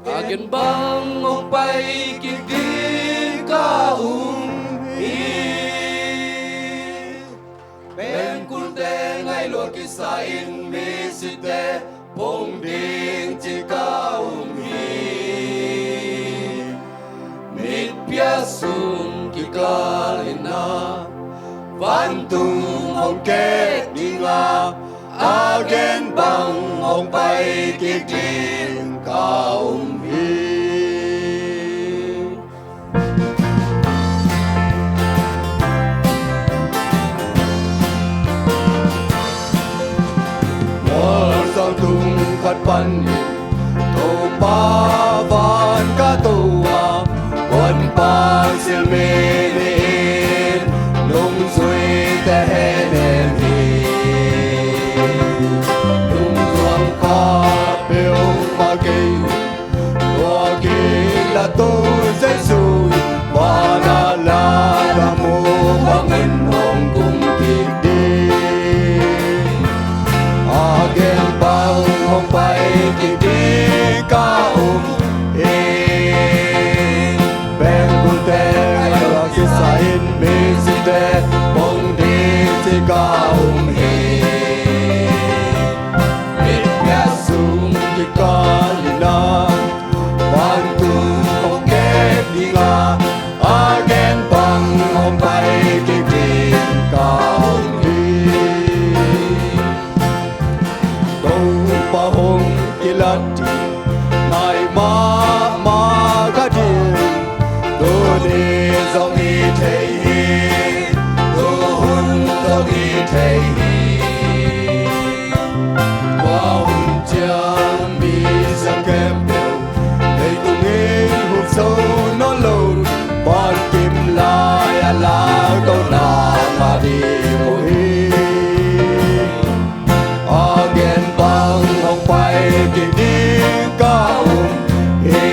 akin bang mong paikigin kaumhi Ben kulte ngay lo kisain misite bong ding chi kaumhi mit piasum kikalina Vantung hong kết dinga agen bang hong paikigin kaumhi tung khát pan tô pa van ca tua quân pa sil me ne nung suy te ne hi nung quang ca bêu ma ke tua ke la tu dây suy và na la mu bangin hong cung kim đi agen bang hong pai ki di kaumhi ben kulte lo ki sain mi site bong di ti kaumhi mit piasum ki kalina bantu hong ke dinga agen bang hong pai ki di kaumhi pa hong kilati nai ma ga din do de zong hi thei hi do hun zong hi thei hi wa hun cha mi sang kem bel dei tu nge hu so no lo ban kim lai ala do na ma di mo hi agen bang hong pai ki di kaumhi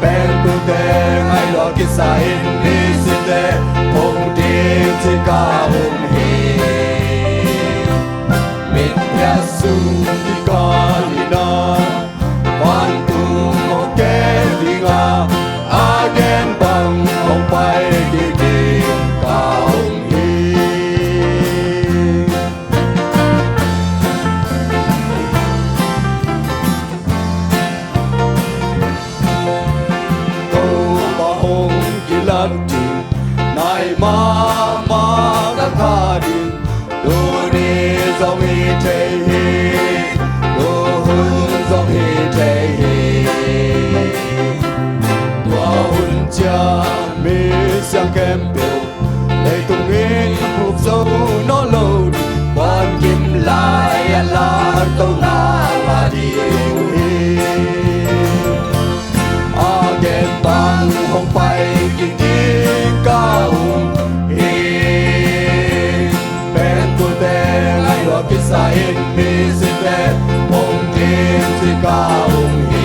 ben tu te ngai lo ki sain mi site hong di ti kaumhi mit piasum ki kalina ban tu hong ke dinga agen bang hong pai ki di kaumhi nai ma ga kha din do ni zong hi thei hi do hun zong hi thei hi tua hun cha mi sang kem bêu lei tung in phục dâu nó lâu quan kim lai la tâu na ma di hi agen bang hong pai ki di kaumhi ben kulte ngai lo ki sain mi site bong din ti kaumhi